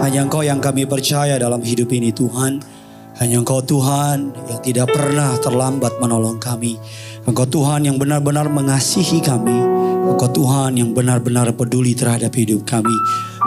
Hanya Engkau yang kami percaya dalam hidup ini Tuhan. Hanya Engkau Tuhan yang tidak pernah terlambat menolong kami. Engkau Tuhan yang benar-benar mengasihi kami. Engkau Tuhan yang benar-benar peduli terhadap hidup kami.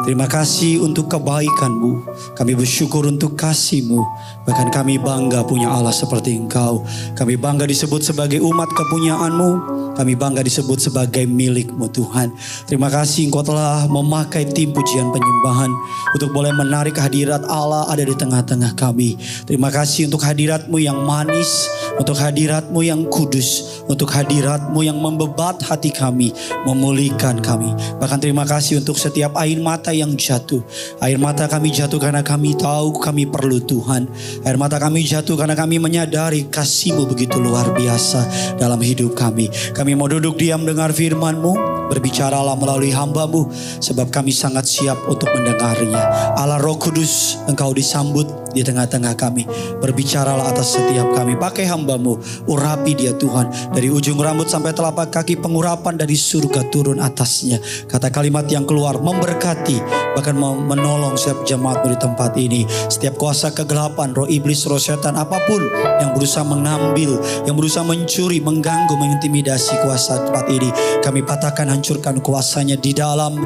Terima kasih untuk kebaikan-Mu. Kami bersyukur untuk kasih-Mu. Bahkan kami bangga punya Allah seperti Engkau. Kami bangga disebut sebagai umat kepunyaan-Mu. Kami bangga disebut sebagai milik-Mu Tuhan. Terima kasih Engkau telah memakai tim pujian penyembahan untuk boleh menarik hadirat Allah ada di tengah-tengah kami. Terima kasih untuk hadirat-Mu yang manis, untuk hadirat-Mu yang kudus, untuk hadirat-Mu yang membebat hati kami, memulihkan kami. Bahkan terima kasih untuk setiap air mata yang jatuh. Air mata kami jatuh karena kami tahu kami perlu Tuhan. Air mata kami jatuh karena kami menyadari kasih-Mu begitu luar biasa dalam hidup kami. Kami mau duduk diam dengar firman-Mu. Berbicaralah melalui hamba-Mu. Sebab kami sangat siap untuk mendengarnya. Allah Roh Kudus, Engkau disambut di tengah-tengah kami. Berbicaralah atas setiap kami. Pakai hamba-Mu. Urapi dia Tuhan. Dari ujung rambut sampai telapak kaki, pengurapan dari surga turun atasnya. Kata kalimat yang keluar memberkati. Bahkan menolong setiap jemaat-Mu di tempat ini. Setiap kuasa kegelapan, roh iblis, roh setan, apapun yang berusaha mengambil, yang berusaha mencuri, mengganggu, mengintimidasi kuasa tempat ini. Kami patahkan, hancurkan kuasanya di dalam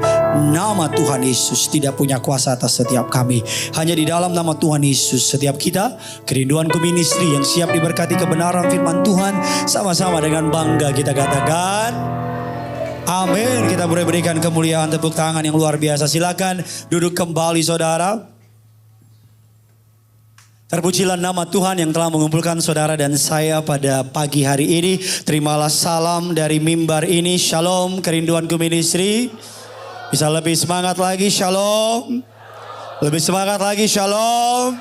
nama Tuhan Yesus. Tidak punya kuasa atas setiap kami. Hanya di dalam nama Tuhan Yesus. Setiap kita, Kerinduanku Ministry yang siap diberkati kebenaran firman Tuhan. Sama-sama dengan bangga kita katakan amin. Kita boleh berikan kemuliaan tepuk tangan yang luar biasa. Silakan duduk kembali saudara. Terpujilah nama Tuhan yang telah mengumpulkan saudara dan saya pada pagi hari ini. Terimalah salam dari mimbar ini. Shalom Kerinduanku Ministry. Bisa lebih semangat lagi, shalom. Lebih semangat lagi, shalom.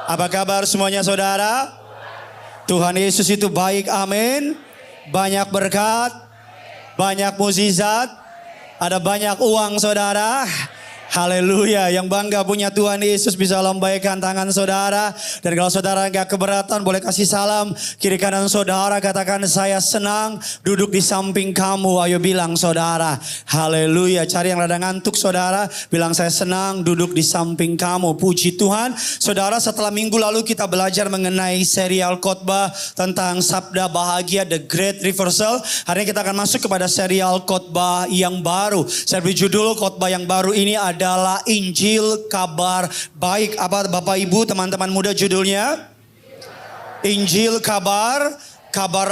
Apa kabar semuanya saudara? Tuhan Yesus itu baik, amin. Banyak berkat, banyak mukjizat, ada banyak uang saudara. Haleluya, yang bangga punya Tuhan Yesus bisa lambaikan tangan saudara. Dan kalau saudara gak keberatan boleh kasih salam kiri kanan saudara. Katakan saya senang duduk di samping kamu. Ayo bilang saudara. Haleluya, cari yang rada ngantuk saudara. Bilang saya senang duduk di samping kamu. Puji Tuhan. Saudara, setelah minggu lalu kita belajar mengenai serial khotbah tentang Sabda Bahagia, The Great Reversal. Hari ini kita akan masuk kepada serial khotbah yang baru. Saya beri judul khotbah yang baru ini adalah Injil Kabar Baik. Apa Bapak Ibu teman-teman muda judulnya? Injil Kabar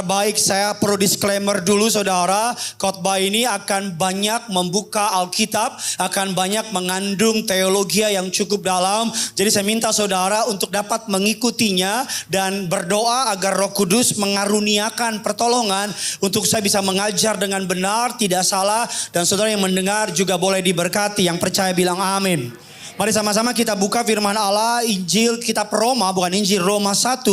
Baik. Saya perlu disclaimer dulu saudara. Khotbah ini akan banyak membuka Alkitab. Akan banyak mengandung teologi yang cukup dalam. Jadi saya minta saudara untuk dapat mengikutinya. Dan berdoa agar Roh Kudus mengaruniakan pertolongan. Untuk saya bisa mengajar dengan benar, tidak salah. Dan saudara yang mendengar juga boleh diberkati. Yang percaya bilang amin. Mari sama-sama kita buka firman Allah, Injil kitab Roma, bukan Injil, Roma 1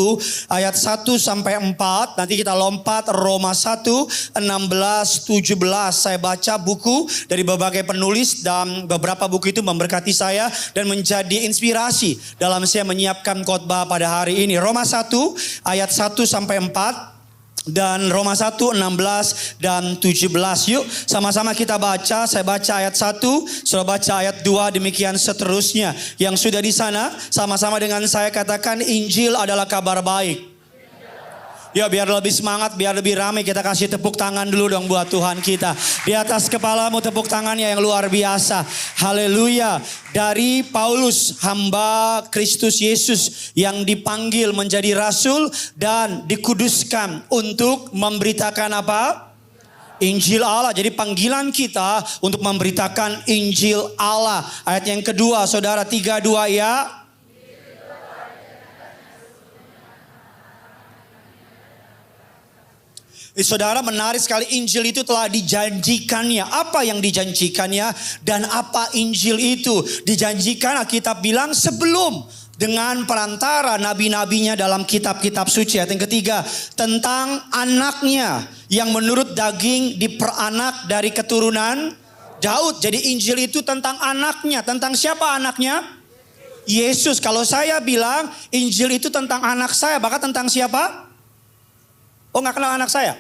ayat 1 sampai 4. Nanti kita lompat Roma 1, 16, 17. Saya baca buku dari berbagai penulis dan beberapa buku itu memberkati saya dan menjadi inspirasi dalam saya menyiapkan khotbah pada hari ini. Roma 1 ayat 1 sampai 4. Dan Roma 1, 16 dan 17. Yuk sama-sama kita baca. Saya baca ayat 1, saudara baca ayat 2, demikian seterusnya. Yang sudah di sana sama-sama dengan saya katakan Injil adalah kabar baik. Ya biar lebih semangat, biar lebih ramai kita kasih tepuk tangan dulu dong buat Tuhan kita. Di atas kepalamu tepuk tangannya yang luar biasa. Haleluya. Dari Paulus, hamba Kristus Yesus yang dipanggil menjadi rasul dan dikuduskan untuk memberitakan apa? Injil Allah. Jadi panggilan kita untuk memberitakan Injil Allah. Ayat yang kedua saudara, 3, 2 ya. Saudara, menarik sekali, Injil itu telah dijanjikannya. Apa yang dijanjikannya dan apa Injil itu? Dijanjikan, Alkitab bilang sebelum, dengan perantara nabi-nabinya dalam kitab-kitab suci. Ayat yang ketiga, tentang anaknya yang menurut daging diperanak dari keturunan Daud. Jadi Injil itu tentang anaknya. Tentang siapa anaknya? Yesus. Kalau saya bilang Injil itu tentang anak saya, maka tentang siapa? Oh, nggak kenal anak saya?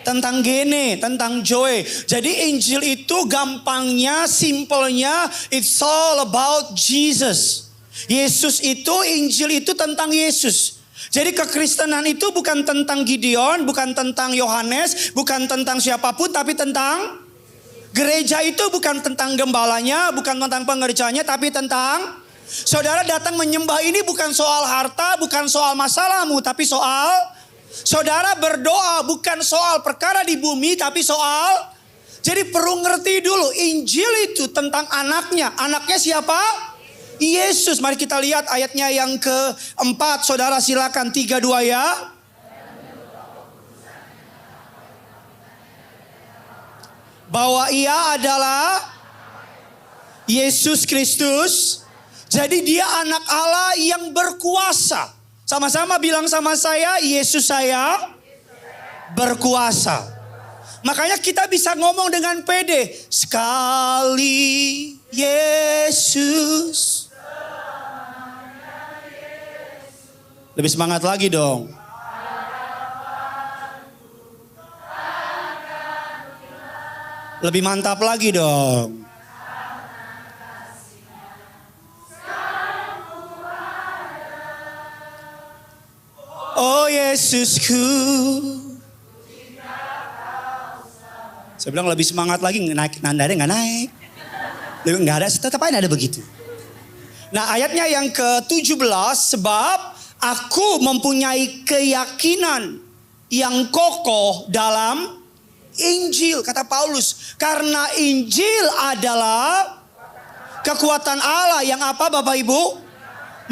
tentang gene, tentang joy. Jadi Injil itu gampangnya, simpelnya, it's all about Jesus. Yesus itu, Injil itu tentang Yesus. Jadi kekristenan itu bukan tentang Gideon, bukan tentang Yohanes, bukan tentang siapapun, tapi tentang gereja itu bukan tentang gembalanya, bukan tentang pengerjanya, tapi tentang saudara datang menyembah ini bukan soal harta, bukan soal masalahmu, tapi soal saudara berdoa bukan soal perkara di bumi, tapi soal. Jadi perlu ngerti dulu, Injil itu tentang anaknya. Anaknya siapa? Yesus. Mari kita lihat ayatnya yang keempat. Saudara silakan 3-2 ya. Bahwa ia adalah Yesus Kristus. Jadi dia anak Allah yang berkuasa. Sama-sama bilang sama saya, Yesus saya berkuasa. Makanya kita bisa ngomong dengan pede. Sekali Yesus. Lebih semangat lagi dong. Lebih mantap lagi dong. Oh Yesusku. Saya bilang lebih semangat lagi, naik nadanya nggak naik. Nggak ada, tetap aja ada begitu. Nah ayatnya yang ke-17, sebab aku mempunyai keyakinan yang kokoh dalam Injil, kata Paulus. Karena Injil adalah kekuatan Allah yang apa Bapak Ibu?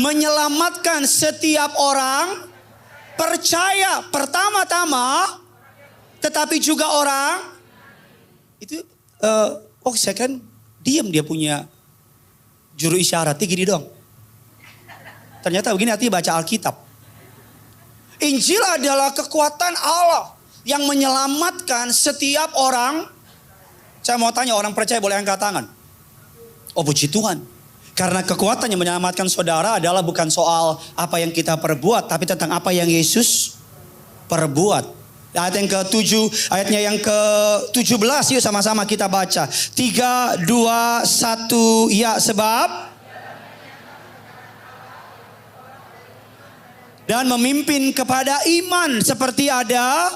Menyelamatkan setiap orang percaya pertama-tama, tetapi juga orang itu saya kan diam, dia punya juru isyaratnya gini dong. Ternyata begini, artinya baca Alkitab. Injil adalah kekuatan Allah yang menyelamatkan setiap orang. Saya mau tanya, orang percaya boleh angkat tangan? Oh puji Tuhan. Karena kekuatan yang menyelamatkan saudara adalah bukan soal apa yang kita perbuat, tapi tentang apa yang Yesus perbuat. Ayat yang ke-7, ayatnya yang ke-17, yuk sama-sama kita baca. 3, 2, 1, ya sebab. Dan memimpin kepada iman seperti ada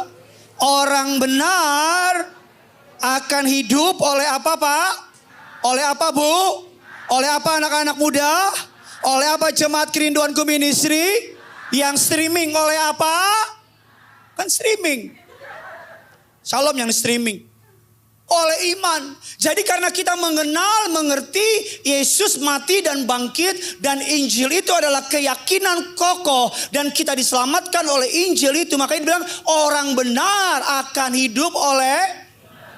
orang benar akan hidup oleh apa Pak? Oleh apa Bu? Oleh apa anak-anak muda? Oleh apa jemaat Kerinduanku Ministry? Yang streaming oleh apa? Kan streaming. Shalom yang streaming. Oleh iman. Jadi karena kita mengenal, mengerti Yesus mati dan bangkit. Dan Injil itu adalah keyakinan kokoh. Dan kita diselamatkan oleh Injil itu. Makanya dibilang orang benar akan hidup oleh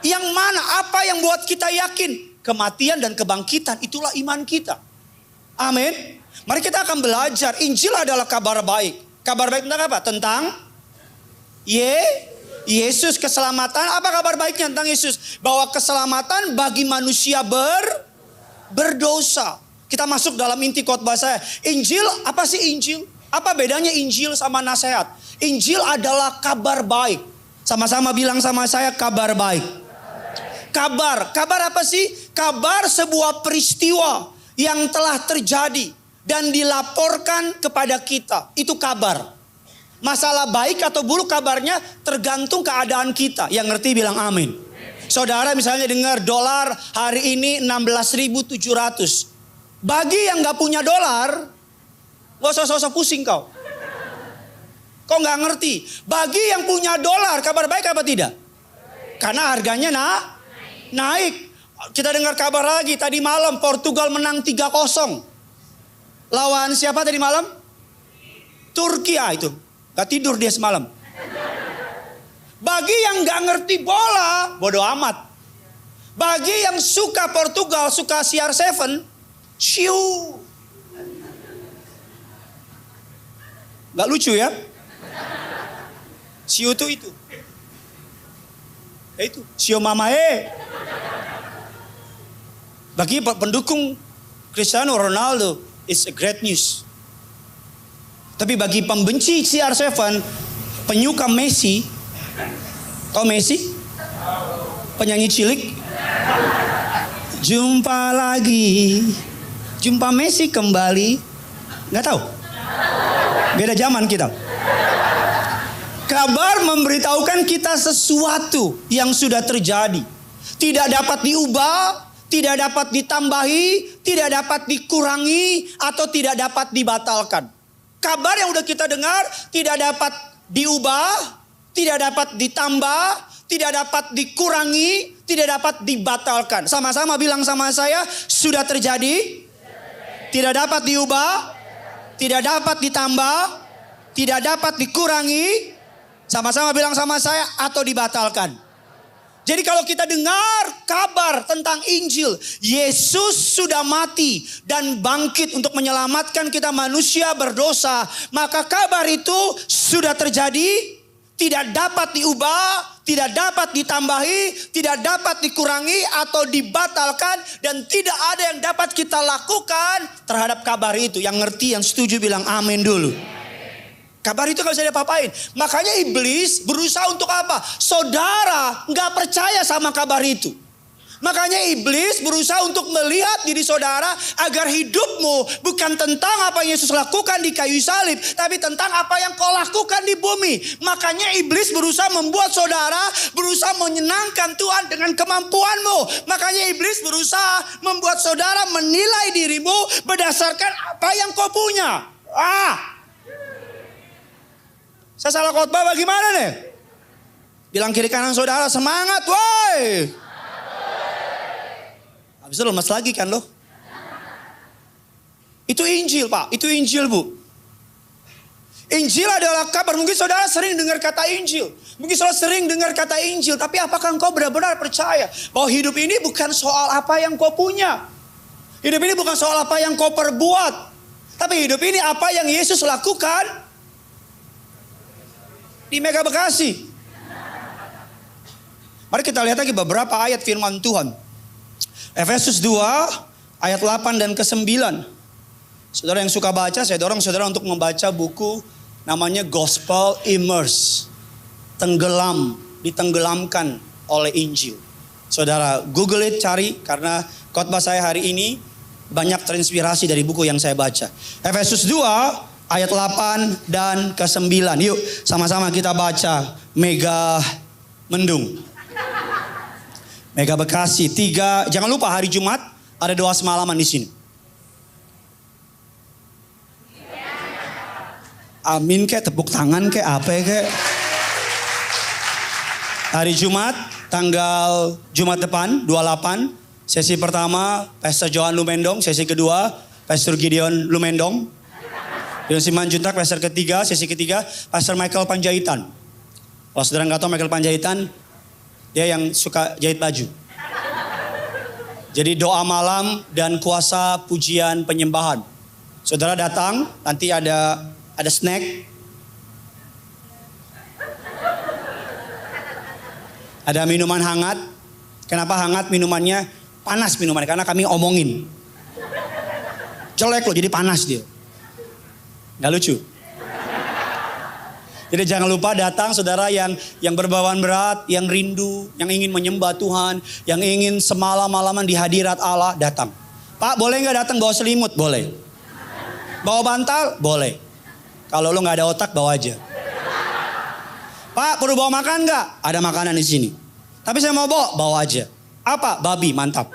yang mana? Apa yang buat kita yakin? Kematian dan kebangkitan, itulah iman kita. Amin. Mari kita akan belajar. Injil adalah kabar baik. Kabar baik tentang apa? Tentang Yesus, keselamatan. Apa kabar baiknya tentang Yesus? Bahwa keselamatan bagi manusia berdosa. Kita masuk dalam inti khotbah saya. Injil, apa sih Injil? Apa bedanya Injil sama nasihat? Injil adalah kabar baik. Sama-sama bilang sama saya, kabar baik. Kabar apa sih? Kabar sebuah peristiwa yang telah terjadi dan dilaporkan kepada kita. Itu kabar. Masalah baik atau buruk kabarnya tergantung keadaan kita. Yang ngerti bilang amin. Saudara misalnya dengar dolar hari ini 16.700. Bagi yang gak punya dolar, gak usah sosok pusing kau. Kau gak ngerti. Bagi yang punya dolar, kabar baik apa tidak? Karena harganya naik. Kita dengar kabar lagi tadi malam Portugal menang 3-0. Lawan siapa tadi malam? Turki itu. Gak tidur dia semalam. Bagi yang gak ngerti bola, bodo amat. Bagi yang suka Portugal, suka CR7, ciu. Gak lucu ya? Ciu itu. Itu, Sio Mamae. Bagi pendukung Cristiano Ronaldo, it's a great news. Tapi bagi pembenci CR7, penyuka Messi, Tahu Messi? Penyanyi cilik. Jumpa lagi. Jumpa Messi kembali. Nggak tahu? Beda zaman kita. Kabar memberitahukan kita sesuatu yang sudah terjadi. Tidak dapat diubah, tidak dapat ditambahi, tidak dapat dikurangi, atau tidak dapat dibatalkan. Kabar yang udah kita dengar tidak dapat diubah, tidak dapat ditambah, tidak dapat dikurangi, tidak dapat dibatalkan. Sama-sama bilang sama saya, sudah terjadi, tidak dapat diubah, tidak dapat ditambah, tidak dapat dikurangi. Sama-sama bilang sama saya, atau dibatalkan. Jadi kalau kita dengar kabar tentang Injil, Yesus sudah mati dan bangkit untuk menyelamatkan kita manusia berdosa, maka kabar itu sudah terjadi, tidak dapat diubah, tidak dapat ditambahi, tidak dapat dikurangi atau dibatalkan, dan tidak ada yang dapat kita lakukan terhadap kabar itu. Yang ngerti, yang setuju bilang amin dulu. Kabar itu gak bisa diapa-apain. Makanya iblis berusaha untuk apa? Saudara gak percaya sama kabar itu. Makanya iblis berusaha untuk melihat diri saudara agar hidupmu bukan tentang apa yang Yesus lakukan di kayu salib, tapi tentang apa yang kau lakukan di bumi. Makanya iblis berusaha membuat saudara berusaha menyenangkan Tuhan dengan kemampuanmu. Makanya iblis berusaha membuat saudara menilai dirimu berdasarkan apa yang kau punya. Saya salah khotbah bagaimana nih? Bilang kiri kanan saudara, semangat woi. Habis itu lemas lagi kan lo. Itu Injil Pak, itu Injil Bu. Injil adalah kabar. Mungkin saudara sering dengar kata Injil. Mungkin saudara sering dengar kata Injil. Tapi apakah engkau benar-benar percaya bahwa hidup ini bukan soal apa yang kau punya. Hidup ini bukan soal apa yang kau perbuat. Tapi hidup ini apa yang Yesus lakukan di Mega Bekasi. Mari kita lihat lagi beberapa ayat firman Tuhan. Efesus 2 ayat 8 dan ke-9. Saudara yang suka baca, saya dorong saudara untuk membaca buku namanya Gospel Immerse. Ditenggelamkan oleh Injil. Saudara Google it, cari, karena khotbah saya hari ini banyak terinspirasi dari buku yang saya baca. Efesus 2 ayat 8 dan ke-9. Yuk sama-sama kita baca. Mega Mendung, Mega Bekasi 3. Jangan lupa hari Jumat ada doa semalaman di sini. Amin kayak tepuk tangan kayak apa kayak. Hari Jumat tanggal Jumat depan 28. Sesi pertama Pastor Johan Lumendong, sesi kedua Pastor Gideon Lumendong. Yon Simanjuntak, pastor ketiga, sesi ketiga, Pastor Michael Panjaitan. Kalau saudara nggak tahu Michael Panjaitan, dia yang suka jahit baju. Jadi doa malam dan kuasa pujian penyembahan. Saudara datang, nanti ada snack. Ada minuman hangat. Kenapa hangat minumannya? Panas minumannya, karena kami omongin. Jelek loh, jadi panas dia. Gak lucu. Jadi jangan lupa datang saudara yang berbawaan berat, yang rindu, yang ingin menyembah Tuhan, yang ingin semalam-malaman di hadirat Allah, datang. Pak boleh gak datang bawa selimut? Boleh. Bawa bantal? Boleh. Kalau lo gak ada otak bawa aja. Pak perlu bawa makan gak? Ada makanan di sini. Tapi saya mau bawa aja. Apa? Babi, mantap.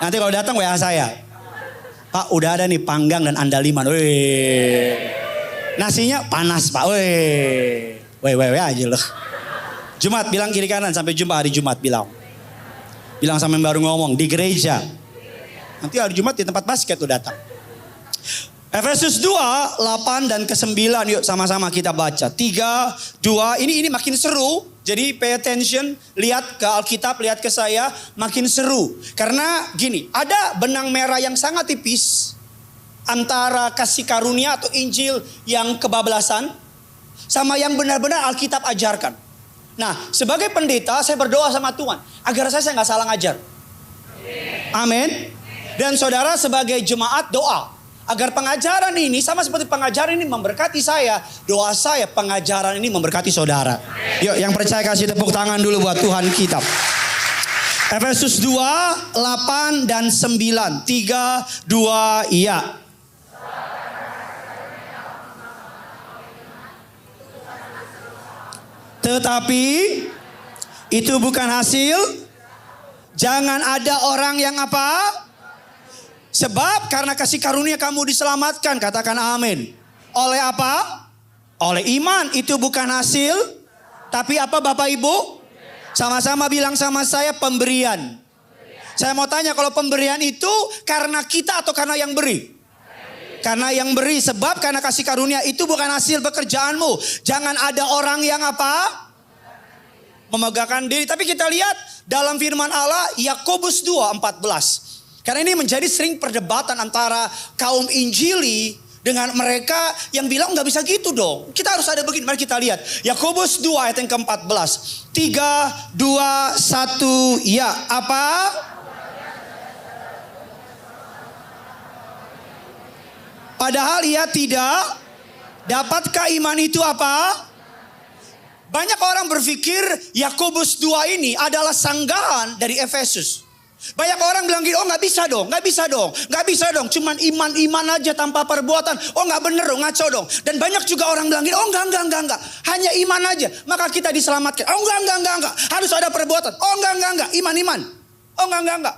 Nanti kalau datang WA saya. Pak udah ada nih panggang dan andaliman. Weh. Nasinya panas Pak. Weh aja loh. Jumat bilang kiri kanan, sampai jumpa hari Jumat bilang. Bilang sama yang baru ngomong di gereja. Nanti hari Jumat di tempat basket tuh datang. Efesus 2 8 dan ke-9 yuk sama-sama kita baca. 3 2 ini makin seru. Jadi pay attention, lihat ke Alkitab, lihat ke saya, makin seru. Karena gini, ada benang merah yang sangat tipis antara kasih karunia atau Injil yang kebablasan sama yang benar-benar Alkitab ajarkan. Nah, sebagai pendeta saya berdoa sama Tuhan agar saya nggak salah ngajar. Amin. Dan saudara sebagai jemaat doa Agar pengajaran ini sama seperti pengajaran ini memberkati saya. Doa saya pengajaran ini memberkati saudara. Yuk yang percaya kasih tepuk tangan dulu buat Tuhan kita. Efesus 2, 8 dan 9. 3, 2, iya. Tetapi itu bukan hasil. Jangan ada orang yang apa? Sebab karena kasih karunia kamu diselamatkan. Katakan amin. Oleh apa? Oleh iman. Itu bukan hasil. Tapi apa Bapak Ibu? Sama-sama bilang sama saya pemberian. Saya mau tanya kalau pemberian itu karena kita atau karena yang beri? Karena yang beri. Sebab karena kasih karunia itu bukan hasil pekerjaanmu. Jangan ada orang yang apa? Memegahkan diri. Tapi kita lihat dalam firman Allah Yakobus 2:14. Karena ini menjadi sering perdebatan antara kaum Injili dengan mereka yang bilang nggak bisa gitu dong. Kita harus ada begini. Mari kita lihat. Yakobus 2 ayat yang ke-14. 3, 2, 1. Ya, apa? Padahal ia tidak. Dapatkah iman itu apa? Banyak orang berpikir Yakobus 2 ini adalah sanggahan dari Efesus. Banyak orang bilang gini, oh gak bisa dong, cuman iman-iman aja tanpa perbuatan. Oh gak bener dong, ngaco dong. Dan banyak juga orang bilang gini, oh enggak, hanya iman aja, maka kita diselamatkan. Oh enggak, harus ada perbuatan. Oh enggak, iman. Oh enggak.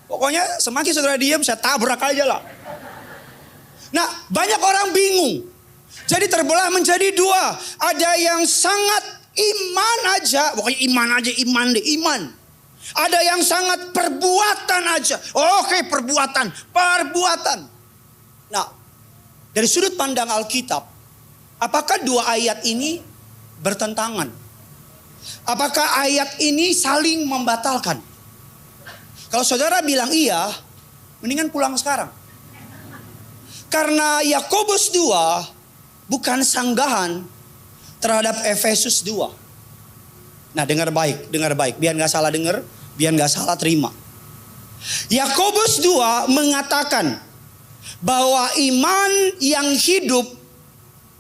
Pokoknya semakin saudara diam, saya tabrak aja lah. Nah banyak orang bingung. Jadi terbelah menjadi dua. Ada yang sangat iman aja, pokoknya iman. Ada yang sangat perbuatan aja. Oke, perbuatan. Nah, dari sudut pandang Alkitab, apakah dua ayat ini bertentangan? Apakah ayat ini saling membatalkan? Kalau saudara bilang iya, mendingan pulang sekarang. Karena Yakobus 2 bukan sanggahan terhadap Efesus 2. Nah dengar baik. Biar gak salah dengar, biar gak salah terima. Yakobus 2 mengatakan bahwa iman yang hidup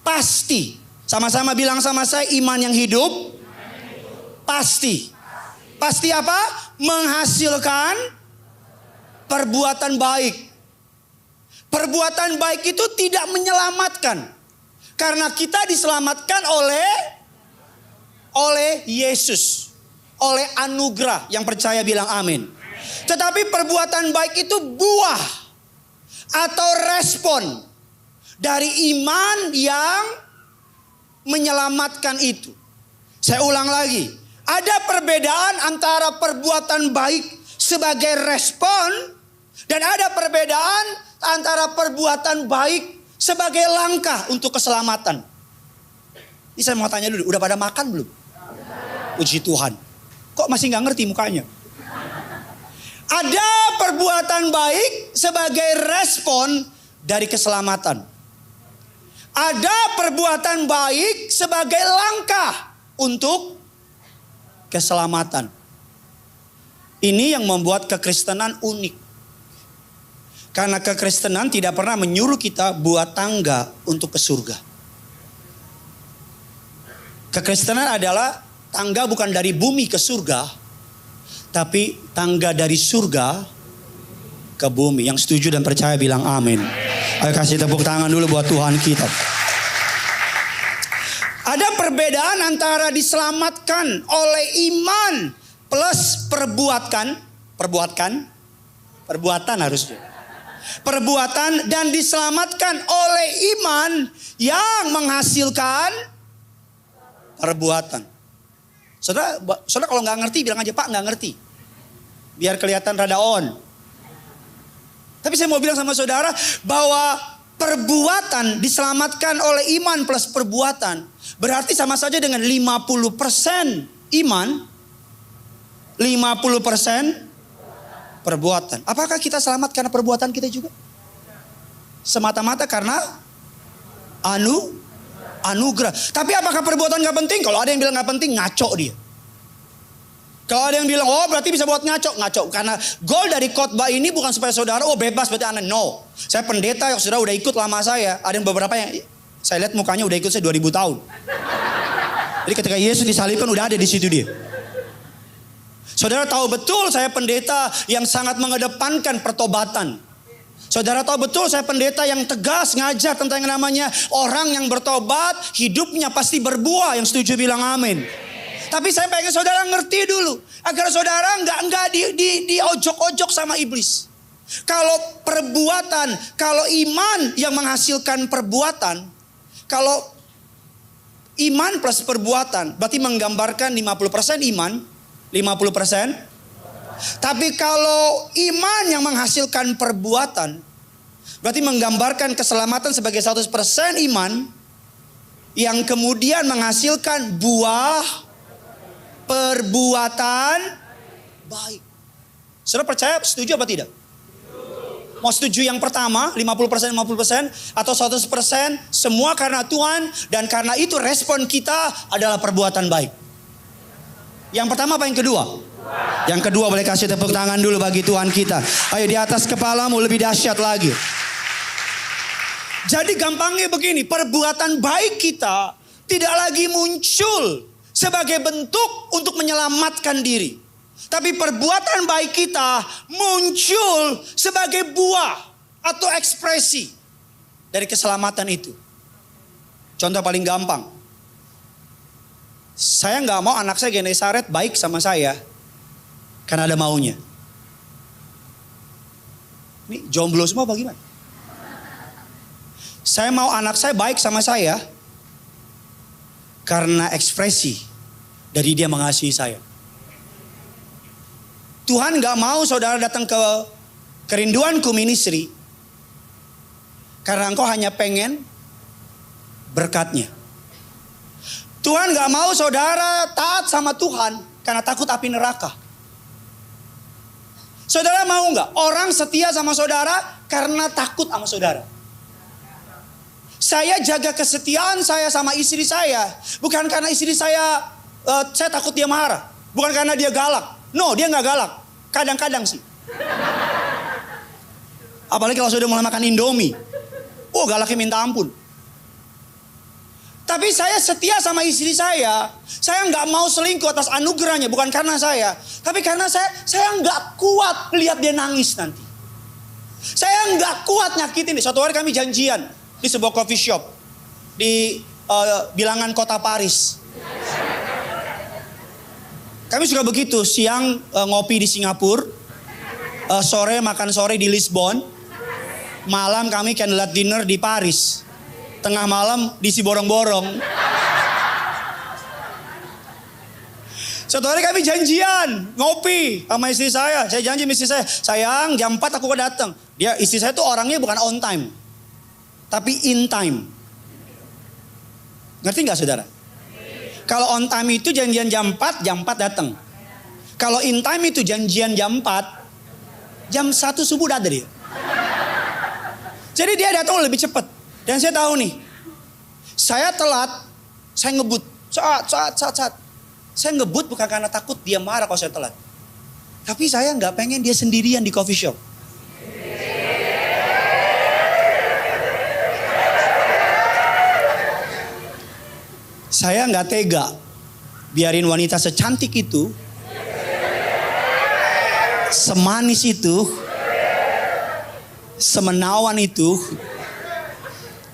pasti. Sama-sama bilang sama saya, iman yang hidup pasti. Pasti apa? Menghasilkan perbuatan baik. Perbuatan baik itu tidak menyelamatkan. Karena kita diselamatkan oleh Yesus. Oleh anugerah. Yang percaya bilang amin. Tetapi perbuatan baik itu buah. Atau respon. Dari iman yang menyelamatkan itu. Saya ulang lagi. Ada perbedaan antara perbuatan baik sebagai respon. Dan ada perbedaan antara perbuatan baik sebagai langkah untuk keselamatan. Ini saya mau tanya dulu, udah pada makan belum? Puji Tuhan. Kok masih gak ngerti mukanya? Ada perbuatan baik sebagai respon dari keselamatan. Ada perbuatan baik sebagai langkah untuk keselamatan. Ini yang membuat kekristenan unik. Karena kekristenan tidak pernah menyuruh kita buat tangga untuk ke surga. Kekristenan adalah tangga bukan dari bumi ke surga. Tapi tangga dari surga ke bumi. Yang setuju dan percaya bilang amin. Ayo kasih tepuk tangan dulu buat Tuhan kita. Ada perbedaan antara diselamatkan oleh iman plus perbuatan harusnya. Perbuatan dan diselamatkan oleh iman yang menghasilkan perbuatan. Saudara kalau nggak ngerti bilang aja Pak nggak ngerti. Biar kelihatan rada on. Tapi saya mau bilang sama saudara bahwa perbuatan diselamatkan oleh iman plus perbuatan berarti sama saja dengan 50% iman, 50% perbuatan. Apakah kita selamat karena perbuatan kita juga? Semata-mata karena anugerah. Tapi apakah perbuatan gak penting? Kalau ada yang bilang gak penting, ngaco dia. Kalau ada yang bilang, oh berarti bisa buat ngaco. Ngaco, karena goal dari khotbah ini bukan supaya saudara, oh bebas berarti Anda. No, saya pendeta yang saudara udah ikut lama saya. Ada yang beberapa yang, saya lihat mukanya udah ikut saya 2000 tahun. Jadi ketika Yesus disalibkan udah ada di situ dia. Saudara tahu betul saya pendeta yang sangat mengedepankan pertobatan. Saudara tahu betul saya pendeta yang tegas ngajar tentang yang namanya orang yang bertobat, hidupnya pasti berbuah. Yang setuju bilang amin. Tapi saya pengen saudara ngerti dulu. Agar saudara nggak di ojok-ojok sama iblis. Kalau perbuatan, kalau iman yang menghasilkan perbuatan. Kalau iman plus perbuatan. Berarti menggambarkan 50% iman. 50%. Tapi kalau iman yang menghasilkan perbuatan. Berarti menggambarkan keselamatan sebagai 100% iman. Yang kemudian menghasilkan buah perbuatan baik. Saudara percaya, setuju apa tidak? Mau setuju yang pertama 50% atau 100% semua karena Tuhan dan karena itu respon kita adalah perbuatan baik. Yang pertama apa yang kedua? Yang kedua boleh kasih tepuk tangan dulu bagi Tuhan kita. Ayo di atas kepalamu lebih dahsyat lagi. Jadi gampangnya begini, perbuatan baik kita tidak lagi muncul sebagai bentuk untuk menyelamatkan diri. Tapi perbuatan baik kita muncul sebagai buah atau ekspresi dari keselamatan itu. Contoh paling gampang. Saya nggak mau anak saya Genesaret baik sama saya. Karena ada maunya. Ini jomblo semua bagaimana? Saya mau anak saya baik sama saya. Karena ekspresi dari dia mengasihi saya. Tuhan gak mau saudara datang ke kerinduanku ministry. Karena engkau hanya pengen berkatnya. Tuhan gak mau saudara taat sama Tuhan karena takut api neraka. Saudara mau gak orang setia sama saudara karena takut sama saudara? Saya jaga kesetiaan saya sama istri saya. Bukan karena istri saya takut dia marah. Bukan karena dia galak. No, dia gak galak. Kadang-kadang sih. Apalagi kalau sudah mulai makan Indomie. Oh galaknya minta ampun. Tapi saya setia sama istri saya. Saya gak mau selingkuh atas anugerahnya. Bukan karena saya. Tapi karena saya gak kuat lihat dia nangis nanti. Saya gak kuat nyakitin dia. Suatu hari kami janjian di sebuah coffee shop di bilangan kota Paris. Kami suka begitu, siang ngopi di Singapura, sore makan sore di Lisbon, malam kami candlelight dinner di Paris, tengah malam di Siborong-borong. Suatu hari kami janjian ngopi sama istri saya. Saya janji sama istri saya, sayang jam 4 aku datang. Dia istri saya tuh orangnya bukan on time. Tapi in time. Ngerti gak saudara? Kalau on time itu janjian jam 4 datang. Kalau in time itu janjian jam 4, jam 1 subuh udah ada dia. Jadi dia datang lebih cepat. Dan saya tahu nih, saya telat, saya ngebut. Saat. Saya ngebut bukan karena takut dia marah kalau saya telat. Tapi saya gak pengen dia sendirian di coffee shop. Saya nggak tega biarin wanita secantik itu, semanis itu, semenawan itu,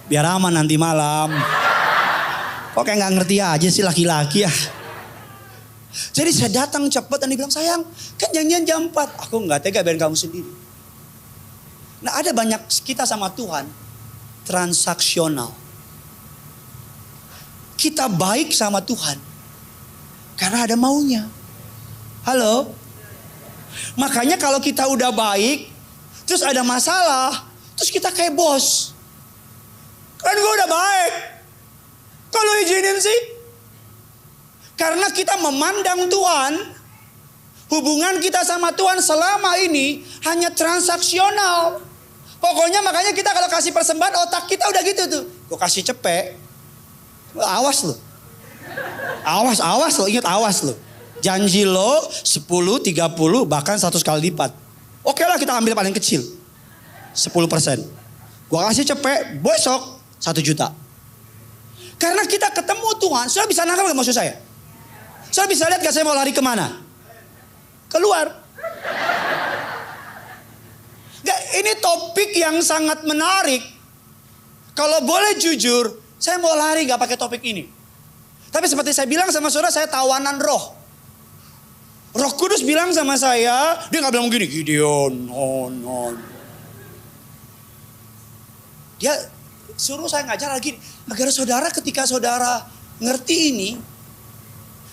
biar aman nanti malam. Kok kayak nggak ngerti aja sih laki-laki ya. Jadi saya datang cepat dan dia bilang, sayang kan janjian jam 4. Aku nggak tega biarin kamu sendiri. Nah ada banyak kita sama Tuhan transaksional. Kita baik sama Tuhan karena ada maunya. Halo? Makanya kalau kita udah baik, terus ada masalah, terus kita kayak bos. Kan gue udah baik. Kalau izinin sih. Karena kita memandang Tuhan, hubungan kita sama Tuhan selama ini hanya transaksional. Pokoknya makanya kita kalau kasih persembahan otak kita udah gitu tuh. Gue kasih cepet. Awas lo. Awas lo, ingat awas lo. Janji lo 10, 30, bahkan 100 kali lipat. Oke lah kita ambil paling kecil. 10%. Gua kasih cepet, besok 1 juta. Karena kita ketemu Tuhan, saudara bisa nangkap gak maksud saya? Saudara bisa lihat gak saya mau lari kemana? Keluar. Gak, ini topik yang sangat menarik. Kalau boleh jujur, saya mau lari gak pakai topik ini. Tapi seperti saya bilang sama saudara, saya tawanan roh. Roh Kudus bilang sama saya, dia gak bilang gini, Gideon, on. Dia suruh saya ngajar lagi, agar saudara ketika saudara ngerti ini,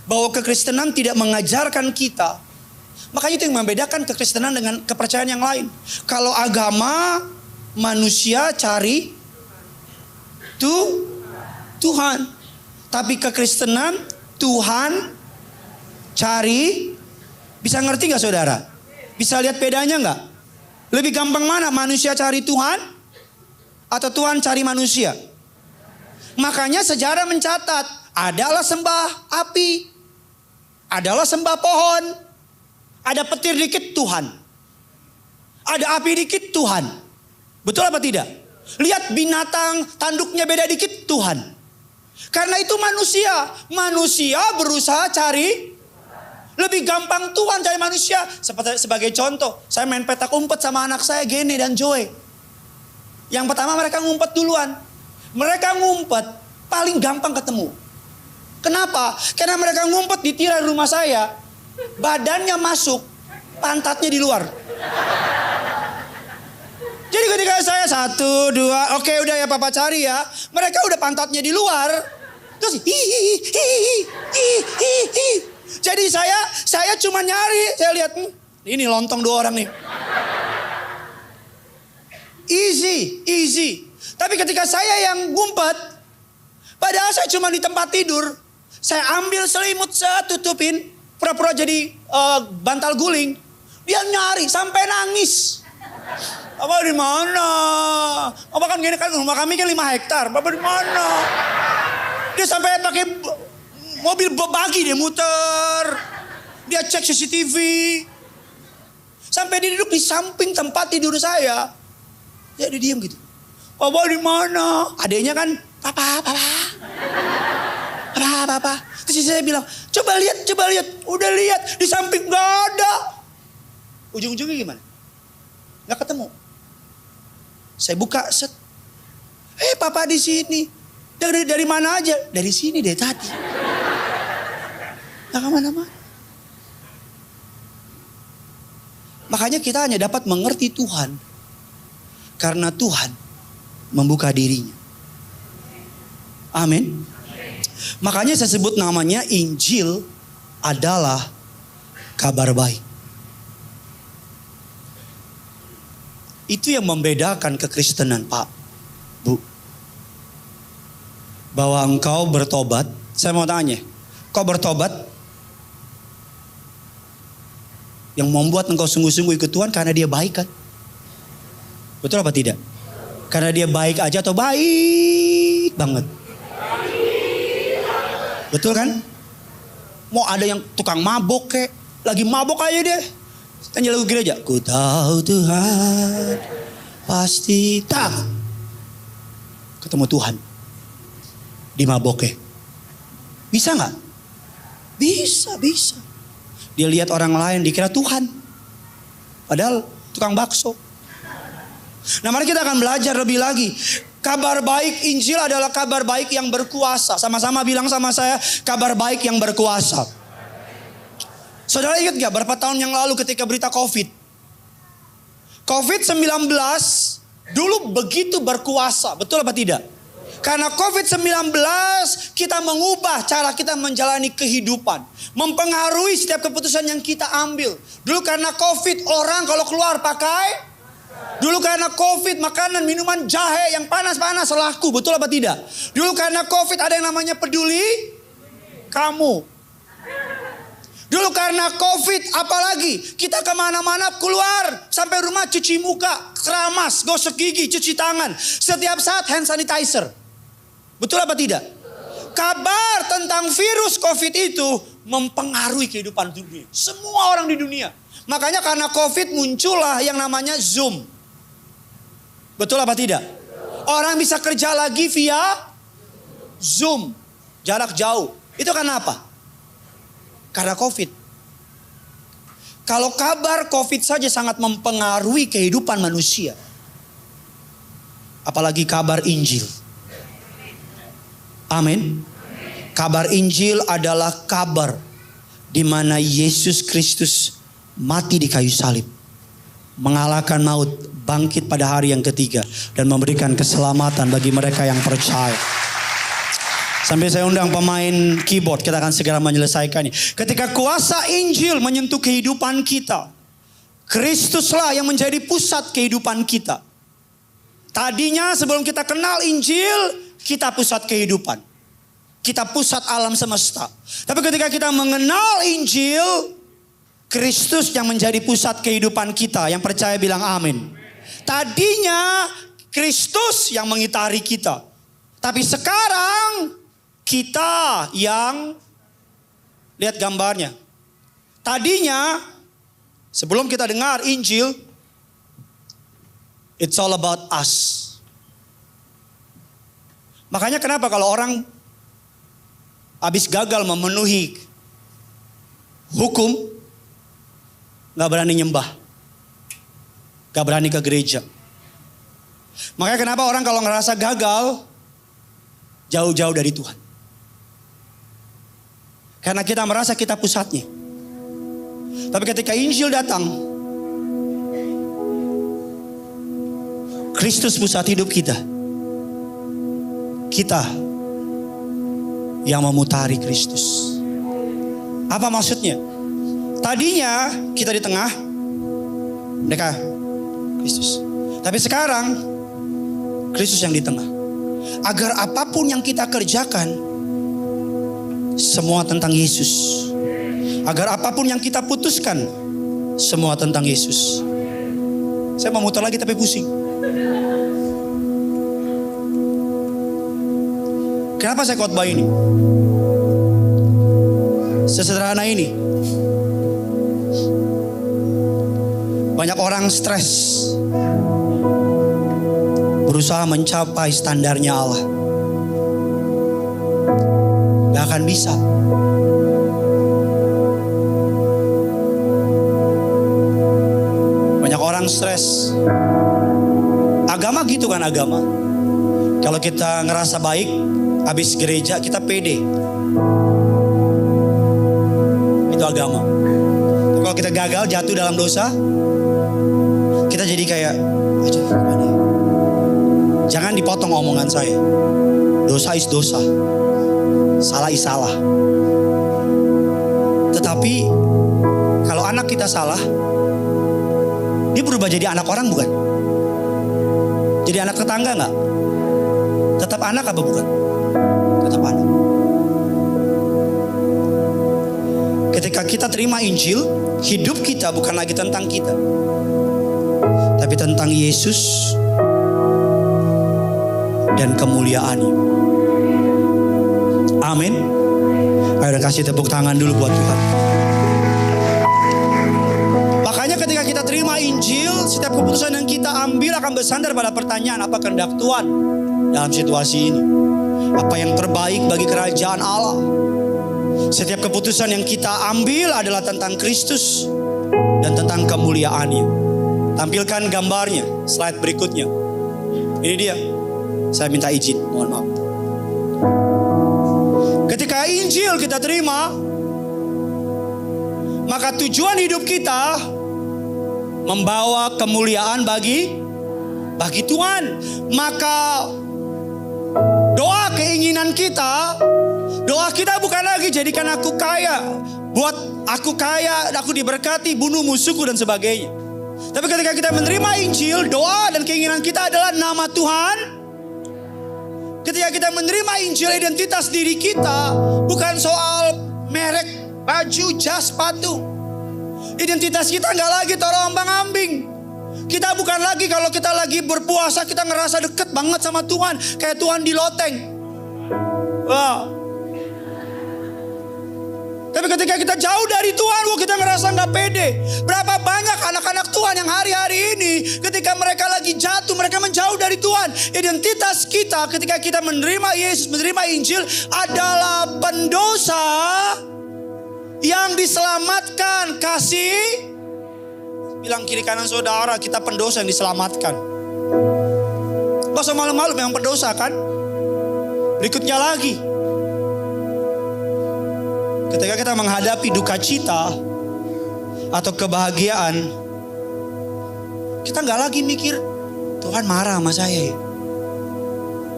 bahwa kekristenan tidak mengajarkan kita. Makanya itu yang membedakan kekristenan dengan kepercayaan yang lain. Kalau agama, manusia cari Tuhan. Tapi kekristenan, Tuhan cari. Bisa ngerti gak saudara? Bisa lihat bedanya gak? Lebih gampang mana? Manusia cari Tuhan? Atau Tuhan cari manusia? Makanya sejarah mencatat. Adalah sembah api. Adalah sembah pohon. Ada petir dikit Tuhan. Ada api dikit Tuhan. Betul apa tidak? Lihat binatang tanduknya beda dikit Tuhan. Karena itu manusia. Manusia berusaha cari. Lebih gampang Tuhan cari manusia. Sebagai contoh, saya main petak umpet sama anak saya Gene dan Joy. Yang pertama mereka ngumpet duluan. Mereka ngumpet paling gampang ketemu. Kenapa? Karena mereka ngumpet di tirai rumah saya. Badannya masuk, pantatnya di luar. Jadi ketika saya 1, 2, oke udah ya papa cari ya. Mereka udah pantatnya di luar. Terus hi. Jadi saya cuma nyari, saya lihat ini lontong 2 orang nih. Easy. Tapi ketika saya yang ngumpet, padahal saya cuma di tempat tidur, saya ambil selimut, saya tutupin, pura-pura jadi bantal guling. Dia nyari sampai nangis. Apa di mana? Apa kan gini kan rumah kami kan 5 hektar. Bapak di mana? Dia sampai pakai mobil bagi dia muter. Dia cek CCTV. Sampai dia duduk di samping tempat tidur saya. Ya dia diam gitu. Papa di mana? Adanya kan, papa. Terus saya bilang, coba lihat. Udah lihat di samping gak ada. Ujung-ujungnya gimana? Gak ketemu. Saya buka set. Papa di sini. Dari mana aja? Dari sini dari tadi. Gak kemana-mana. Makanya kita hanya dapat mengerti Tuhan. Karena Tuhan membuka dirinya. Amin. Makanya saya sebut namanya Injil adalah kabar baik. Itu yang membedakan kekristenan Pak, Bu. Bahwa engkau bertobat. Saya mau tanya, kau bertobat yang membuat engkau sungguh-sungguh ikut Tuhan karena dia baik kan? Betul apa tidak? Karena dia baik aja atau baik banget? Betul kan? Mau ada yang tukang mabok kek, lagi mabok aja deh. Tanya lagu gereja. Ku tahu Tuhan pasti tak. Ketemu Tuhan di maboknya. Bisa gak? Bisa. Dia lihat orang lain dikira Tuhan. Padahal tukang bakso. Nah mari kita akan belajar lebih lagi. Kabar baik Injil adalah kabar baik yang berkuasa. Sama-sama bilang sama saya, kabar baik yang berkuasa. Saudara ingat gak berapa tahun yang lalu ketika berita COVID? COVID-19 dulu begitu berkuasa, betul apa tidak? Karena COVID-19 kita mengubah cara kita menjalani kehidupan. Mempengaruhi setiap keputusan yang kita ambil. Dulu karena COVID orang kalau keluar pakai. Dulu karena COVID makanan minuman jahe yang panas-panas laku, betul apa tidak? Dulu karena COVID ada yang namanya peduli kamu. Dulu karena COVID apalagi kita kemana-mana keluar sampai rumah cuci muka, keramas, gosok gigi, cuci tangan. Setiap saat hand sanitizer. Betul apa tidak? Kabar tentang virus COVID itu mempengaruhi kehidupan dunia. Semua orang di dunia. Makanya karena COVID muncullah yang namanya Zoom. Betul apa tidak? Orang bisa kerja lagi via Zoom. Jarak jauh. Itu karena apa? Karena COVID. Kalau kabar COVID saja sangat mempengaruhi kehidupan manusia. Apalagi kabar Injil. Amin. Kabar Injil adalah kabar di mana Yesus Kristus mati di kayu salib, mengalahkan maut, bangkit pada hari yang ketiga, dan memberikan keselamatan bagi mereka yang percaya. Sambil saya undang pemain keyboard, kita akan segera menyelesaikannya. Ketika kuasa Injil menyentuh kehidupan kita, Kristuslah yang menjadi pusat kehidupan kita. Tadinya sebelum kita kenal Injil, kita pusat kehidupan. Kita pusat alam semesta. Tapi ketika kita mengenal Injil, Kristus yang menjadi pusat kehidupan kita. Yang percaya bilang amin. Tadinya Kristus yang mengitari kita. Tapi sekarang kita yang, lihat gambarnya. Tadinya sebelum kita dengar Injil, it's all about us. Makanya kenapa kalau orang habis gagal memenuhi hukum, gak berani nyembah, gak berani ke gereja. Makanya kenapa orang kalau ngerasa gagal, jauh-jauh dari Tuhan. Karena kita merasa kita pusatnya. Tapi ketika Injil datang, Kristus pusat hidup kita. Kita yang memutari Kristus. Apa maksudnya? Tadinya kita di tengah, mereka Kristus. Tapi sekarang Kristus yang di tengah. Agar apapun yang kita kerjakan, semua tentang Yesus. Agar apapun yang kita putuskan, semua tentang Yesus. Saya mau muter lagi tapi pusing. Kenapa saya khotbah ini? Sesederhana ini. Banyak orang stres, berusaha mencapai standarnya Allah. Gak akan bisa. Banyak orang stres. Agama gitu kan, agama. Kalau kita ngerasa baik, habis gereja kita pede. Itu agama. Tapi kalau kita gagal, jatuh dalam dosa, kita jadi kayak, aduh gimana ya? Jangan dipotong omongan saya. Dosa is dosa. Salah is salah. Tetapi kalau anak kita salah, dia berubah jadi anak orang bukan? Jadi anak tetangga gak? Tetap anak apa bukan? Tetap anak. Ketika kita terima Injil, hidup kita bukan lagi tentang kita, tapi tentang Yesus dan kemuliaan-Nya. Amin. Ayo kasih tepuk tangan dulu buat Tuhan. Makanya ketika kita terima Injil, setiap keputusan yang kita ambil akan bersandar pada pertanyaan, apa kehendak Tuhan dalam situasi ini? Apa yang terbaik bagi kerajaan Allah? Setiap keputusan yang kita ambil adalah tentang Kristus dan tentang kemuliaan-Nya. Tampilkan gambarnya, slide berikutnya. Ini dia. Saya minta izin, mohon maaf. Ketika Injil kita terima, maka tujuan hidup kita membawa kemuliaan bagi Tuhan. Maka doa keinginan kita, doa kita bukan lagi jadikan aku kaya, buat aku kaya, aku diberkati, bunuh musuhku dan sebagainya. Tapi ketika kita menerima Injil, doa dan keinginan kita adalah nama Tuhan. Ketika kita menerima Injil, identitas diri kita bukan soal merek baju, jas, sepatu. Identitas kita nggak lagi terombang-ambing. Kita bukan lagi kalau kita lagi berpuasa kita ngerasa deket banget sama Tuhan, kayak Tuhan di loteng. Wow. Tapi ketika kita jauh dari Tuhan, kita ngerasa gak pede. Berapa banyak anak-anak Tuhan yang hari-hari ini ketika mereka lagi jatuh, mereka menjauh dari Tuhan. Identitas kita ketika kita menerima Yesus, menerima Injil adalah pendosa yang diselamatkan. Kasih, bilang kiri kanan saudara, kita pendosa yang diselamatkan. Gak usah malu-malu, memang pendosa kan. Berikutnya lagi, ketika kita menghadapi duka cita atau kebahagiaan, kita gak lagi mikir Tuhan marah sama saya ya,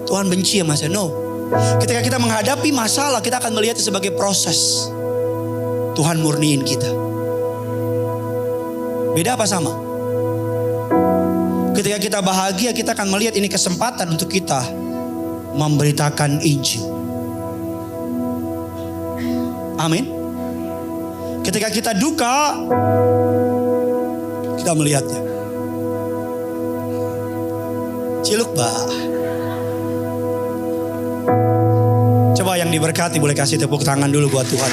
Tuhan benci sama saya. No. Ketika kita menghadapi masalah, kita akan melihat sebagai proses Tuhan murniin kita. Beda apa sama? Ketika kita bahagia, kita akan melihat ini kesempatan untuk kita memberitakan Injil. Amin. Ketika kita duka, kita melihatnya. Ciluk bah. Coba yang diberkati boleh kasih tepuk tangan dulu buat Tuhan.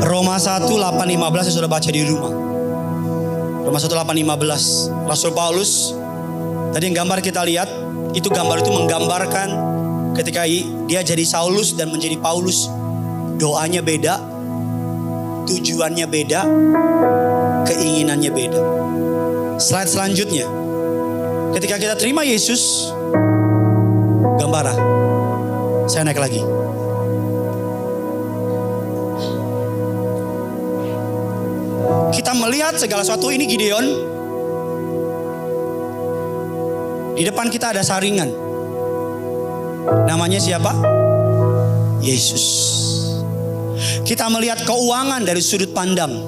Roma 1:8-15 saya sudah baca di rumah. Roma 1:8-15. Rasul Paulus, tadi yang gambar kita lihat, itu gambar itu menggambarkan ketika dia jadi Saulus dan menjadi Paulus. Doanya beda, tujuannya beda, keinginannya beda. Slide selanjutnya, ketika kita terima Yesus, gambaran. Saya naik lagi. Kita melihat segala sesuatu ini Gideon. Di depan kita ada saringan. Namanya siapa? Yesus. Kita melihat keuangan dari sudut pandang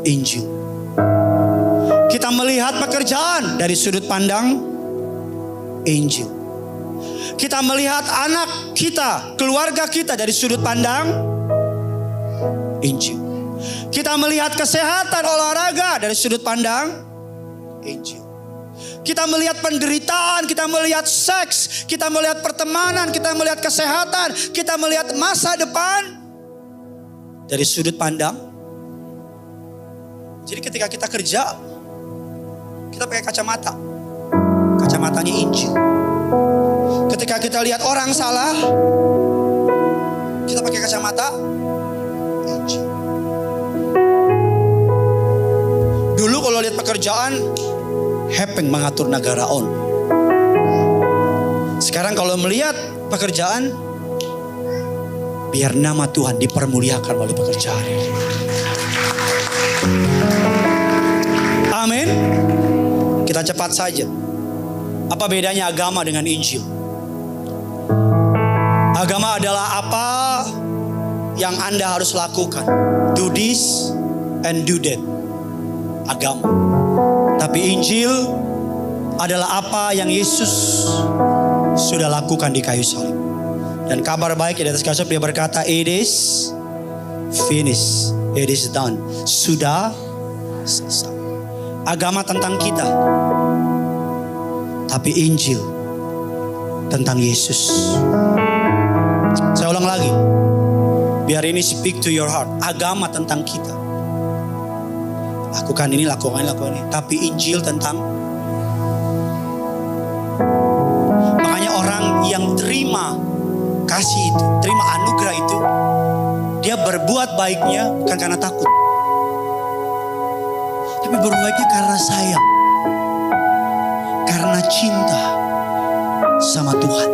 Injil. Kita melihat pekerjaan dari sudut pandang Injil. Kita melihat anak kita, keluarga kita dari sudut pandang Injil. Kita melihat kesehatan olahraga dari sudut pandang Injil. Kita melihat penderitaan, kita melihat seks, kita melihat pertemanan, kita melihat kesehatan, kita melihat masa depan dari sudut pandang. Jadi ketika kita kerja, kita pakai kacamata. Kacamatanya Injil. Ketika kita lihat orang salah, kita pakai kacamata Injil. Dulu kalau lihat pekerjaan, Hepeng mengatur negara on. Sekarang kalau melihat pekerjaan, biar nama Tuhan dipermuliakan oleh pekerjaan. Amin. Kita cepat saja. Apa bedanya agama dengan Injil? Agama adalah apa yang Anda harus lakukan. Do this and do that. Agama. Tapi Injil adalah apa yang Yesus sudah lakukan di kayu salib. Dan kabar baik di atas kayu salib dia berkata, it is finished, it is done. Sudah selesai. Agama tentang kita, tapi Injil tentang Yesus. Saya ulang lagi, biar ini speak to your heart. Agama tentang kita, lakukan ini, lakukan ini, lakukan ini. Tapi Injil tentang. Makanya orang yang terima kasih itu, terima anugerah itu, dia berbuat baiknya bukan karena takut, tapi berbuat baiknya karena sayang, karena cinta sama Tuhan.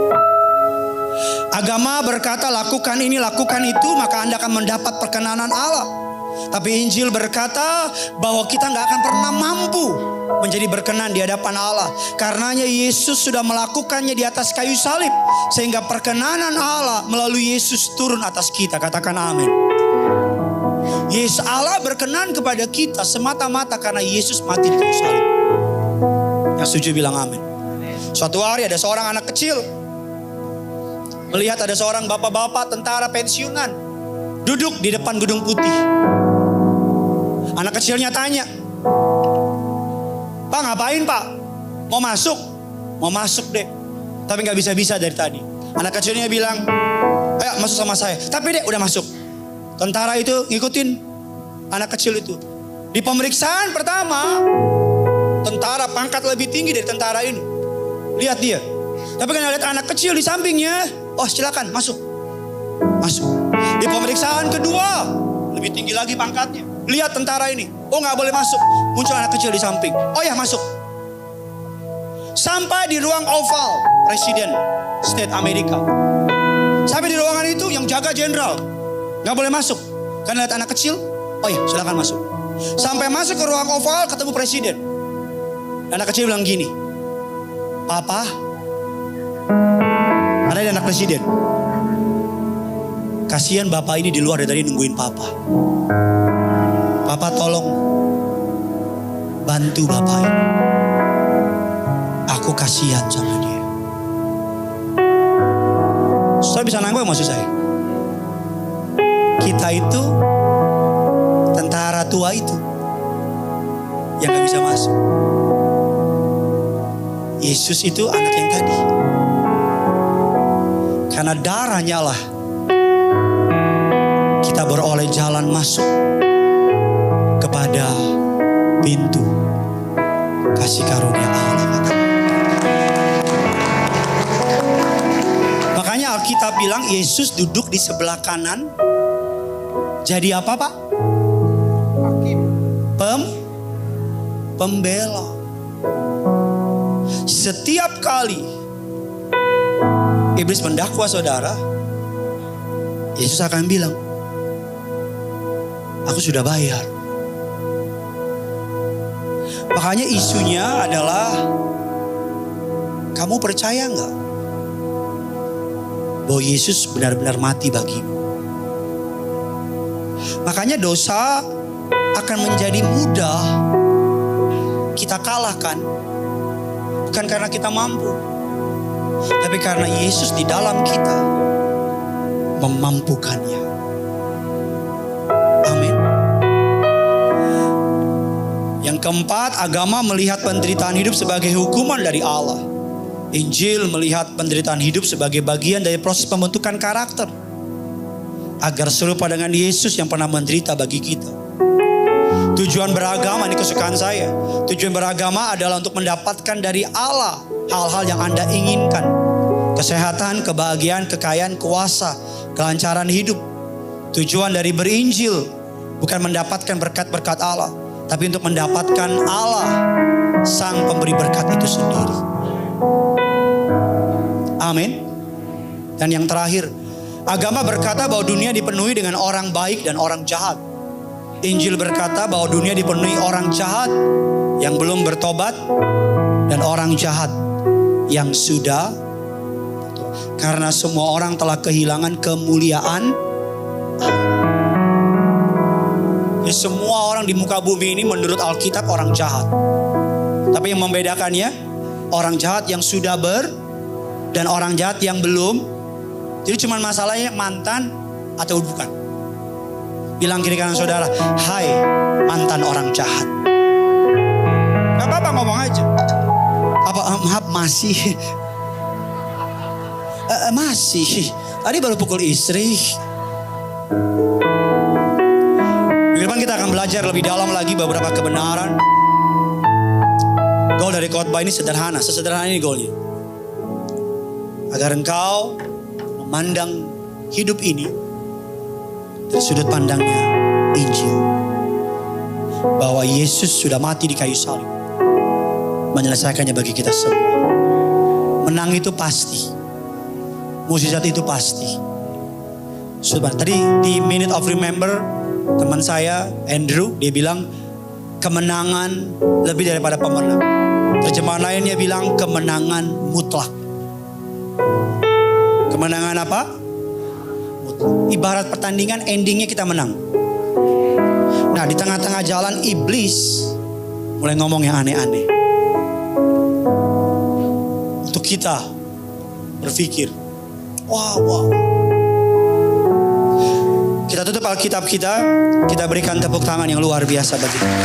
Agama berkata lakukan ini, lakukan itu, maka Anda akan mendapat perkenanan Allah. Tapi Injil berkata bahwa kita gak akan pernah mampu menjadi berkenan di hadapan Allah. Karenanya Yesus sudah melakukannya di atas kayu salib. Sehingga perkenanan Allah melalui Yesus turun atas kita. Katakan amin. Yesus Allah berkenan kepada kita semata-mata karena Yesus mati di kayu salib. Yang setuju bilang amin. Suatu hari ada seorang anak kecil melihat ada seorang bapak-bapak tentara pensiunan duduk di depan gedung putih. Anak kecilnya tanya, "Pak, ngapain Pak? Mau masuk?" "Mau masuk deh, tapi gak bisa-bisa dari tadi." Anak kecilnya bilang, Ayo masuk sama saya. Tapi dek udah masuk. Tentara itu ngikutin anak kecil itu. Di pemeriksaan pertama, tentara pangkat lebih tinggi dari tentara ini. Lihat dia. Tapi kan lihat anak kecil di sampingnya. Oh silakan masuk. Masuk. Di pemeriksaan kedua, lebih tinggi lagi pangkatnya. Lihat tentara ini. Oh gak boleh masuk. Muncul anak kecil di samping. Oh ya masuk. Sampai di ruang oval Presiden State Amerika. Sampai di ruangan itu yang jaga jenderal. Gak boleh masuk. Karena lihat anak kecil. Oh ya silakan masuk. Sampai masuk ke ruang oval ketemu presiden. Anak kecil bilang gini. Papa. Ada anak presiden. Kasihan bapak ini di luar dari tadi nungguin papa. Papa tolong bantu bapak ini. Aku kasihan sama dia. Saya bisa nanggung maksud saya. Kita itu tentara tua itu yang gak bisa masuk. Yesus itu anak yang tadi. Karena darahnya lah kita beroleh jalan masuk kepada pintu kasih karunia Allah. Makanya Alkitab bilang Yesus duduk di sebelah kanan. Jadi apa Pak? Hakim. Pembela. Setiap kali iblis mendakwa saudara, Yesus akan bilang, aku sudah bayar. Makanya isunya adalah, kamu percaya enggak bahwa Yesus benar-benar mati bagimu? Makanya dosa akan menjadi mudah kita kalahkan. Bukan karena kita mampu, tapi karena Yesus di dalam kita memampukannya. Amin. Yang keempat, agama melihat penderitaan hidup sebagai hukuman dari Allah. Injil melihat penderitaan hidup sebagai bagian dari proses pembentukan karakter, agar serupa dengan Yesus yang pernah menderita bagi kita. Tujuan beragama, ini kesukaan saya. Tujuan beragama adalah untuk mendapatkan dari Allah hal-hal yang Anda inginkan. Kesehatan, kebahagiaan, kekayaan, kuasa, kelancaran hidup. Tujuan dari berinjil bukan mendapatkan berkat-berkat Allah, tapi untuk mendapatkan Allah, sang pemberi berkat itu sendiri. Amin. Dan yang terakhir, agama berkata bahwa dunia dipenuhi dengan orang baik dan orang jahat. Injil berkata bahwa dunia dipenuhi orang jahat yang belum bertobat dan orang jahat yang sudah. Karena semua orang telah kehilangan kemuliaan Allah. Semua orang di muka bumi ini menurut Alkitab orang jahat. Tapi yang membedakannya, orang jahat yang sudah dan orang jahat yang belum. Jadi cuma masalahnya mantan atau bukan. Bilang kiri kanan saudara, hai mantan orang jahat. Gak apa-apa ngomong aja. Maaf masih. Masih. Tadi baru pukul istri. Minggu depan kita akan belajar lebih dalam lagi beberapa kebenaran. Goal dari khotbah ini sederhana. Sesederhana ini goalnya. Agar engkau memandang hidup ini dari sudut pandangnya Injil. Bahwa Yesus sudah mati di kayu salib, menyelesaikannya bagi kita semua. Menang itu pasti. Mukjizat itu pasti. Tadi di Minute of Remember, teman saya Andrew, dia bilang kemenangan lebih daripada pemenang. Terjemahan lainnya bilang kemenangan mutlak. Kemenangan apa? Ibarat pertandingan, endingnya kita menang. Nah, di tengah-tengah jalan iblis mulai ngomong yang aneh-aneh. Untuk kita berpikir, wow. Kita tutup Alkitab kita berikan tepuk tangan yang luar biasa bagi kita.